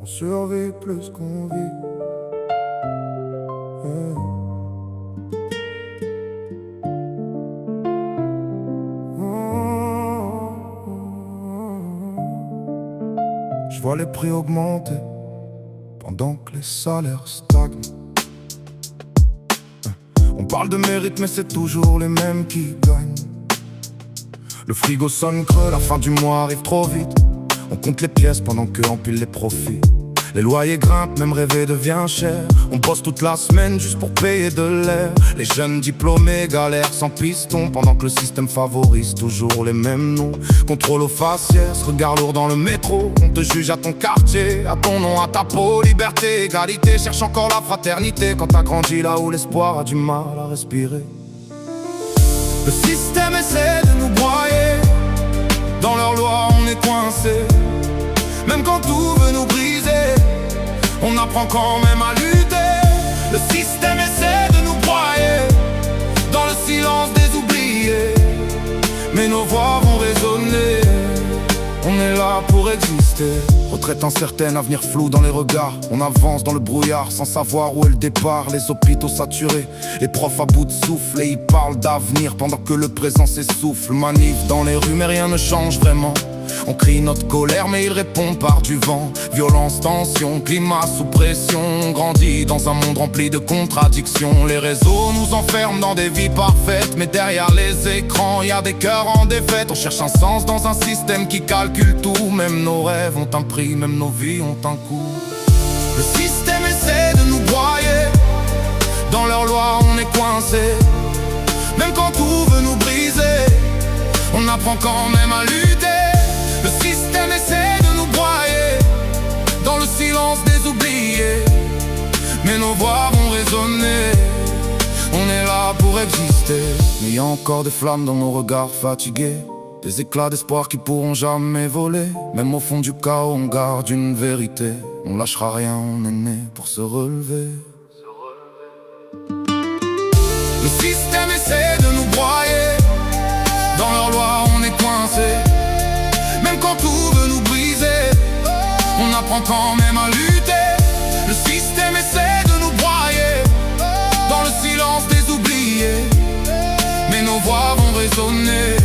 survit plus qu'on vit. Je vois les prix augmenter pendant que les salaires stagnent. On parle de mérite mais c'est toujours les mêmes qui gagnent. Le frigo sonne creux, la fin du mois arrive trop vite. On compte les pièces pendant que empile les profits. Les loyers grimpent, même rêver devient cher. On bosse toute la semaine juste pour payer de l'air. Les jeunes diplômés galèrent sans piston pendant que le système favorise toujours les mêmes noms. Contrôle aux faciès, regard lourd dans le métro. On te juge à ton quartier, à ton nom, à ta peau. Liberté, égalité, cherche encore la fraternité quand t'as grandi là où l'espoir a du mal à respirer. Le système essaie de nous broyer. Dans leurs lois on est coincé. Même quand tout veut nous briser, on apprend quand même à lutter. Le système essaie de nous broyer dans le silence des oubliés. Mais nos voix vont résonner. On est là pour exister. Retraite incertaine, avenir flou dans les regards. On avance dans le brouillard sans savoir où est le départ. Les hôpitaux saturés, les profs à bout de souffle. Et ils parlent d'avenir pendant que le présent s'essouffle. Manif dans les rues mais rien ne change vraiment. On crie notre colère mais ils répondent par du vent. Violence, tension, climat sous pression. On grandit dans un monde rempli de contradictions. Les réseaux nous enferment dans des vies parfaites. Mais derrière les écrans y a des cœurs en défaite. On cherche un sens dans un système qui calcule tout. Même nos rêves ont un prix, même nos vies ont un coût. Le système essaie de nous broyer. Dans leurs lois on est coincé. Même quand tout veut nous briser, on apprend quand même à lutter. Le système essaie de nous broyer dans le silence des oubliés. Mais nos voix vont résonner. On est là pour exister. Mais y a encore des flammes dans nos regards fatigués. Des éclats d'espoir qui pourront jamais voler. Même au fond du chaos on garde une vérité. On lâchera rien, on est né pour se relever. Le système essaie de nous broyer. Dans leurs lois on est coincé. Même quand tout veut nous briser, on apprend quand même à lutter. Le système essaie de nous broyer dans le silence des oubliés. Mais nos voix vont résonner.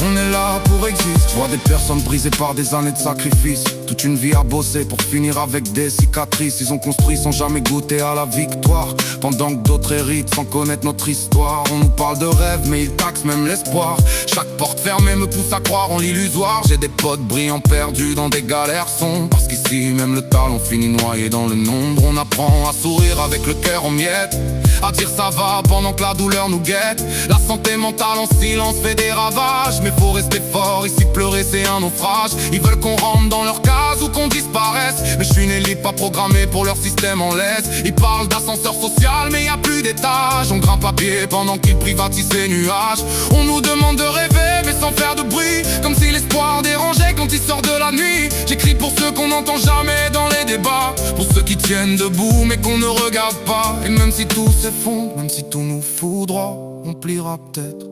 On est là pour exister. Je vois des personnes brisées par des années de sacrifice. Toute une vie à bosser pour finir avec des cicatrices. Ils ont construit sans jamais goûter à la victoire. Pendant que d'autres héritent sans connaître notre histoire. On nous parle de rêve mais ils taxent même l'espoir. Chaque porte fermée me pousse à croire en l'illusoire. J'ai des potes brillants perdus dans des galères sombres. Parce qu'ici même le talent finit noyé dans le nombre. On apprend à sourire avec le cœur en miettes. À dire ça va pendant que la douleur nous guette. La santé mentale en silence fait des ravages. Mais faut rester fort, ici pleurer c'est un naufrage. Ils veulent qu'on rentre dans leur case ou qu'on disparaisse. Mais je suis une élite pas programmée pour leur système en laisse. Ils parlent d'ascenseur social mais y a plus d'étage. On grimpe à pied pendant qu'ils privatisent les nuages. On nous demande de rêver mais sans faire de bruit. Comme si l'espoir dérangeait quand il sort de la nuit. J'écris pour ceux qu'on n'entend jamais dans les débats. Pour ceux qui tiennent debout mais qu'on ne regarde pas. Et même si tout s'effondre, même si tout nous foudroie, on pliera peut-être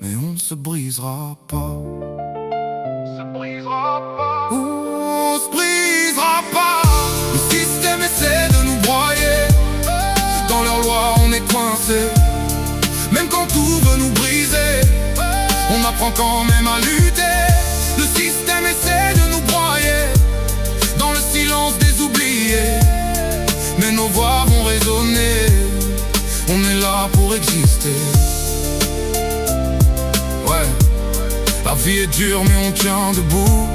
mais on se brisera pas. On se brisera pas. On se brisera pas. Le système essaie de nous broyer. Dans leurs lois on est coincé. Même quand tout veut nous briser, on apprend quand même à lutter. Le système essaie de nous broyer dans le silence des oubliés. Mais nos voix vont résonner. On est là pour exister. Ouais, la vie est dure mais on tient debout.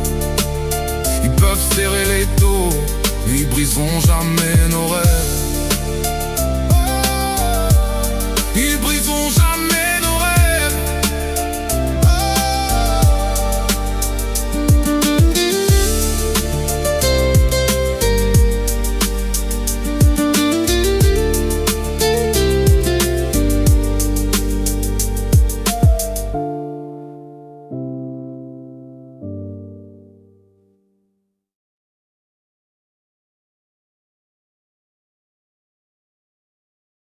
Ils peuvent serrer les taux, mais ils briseront jamais nos rêves.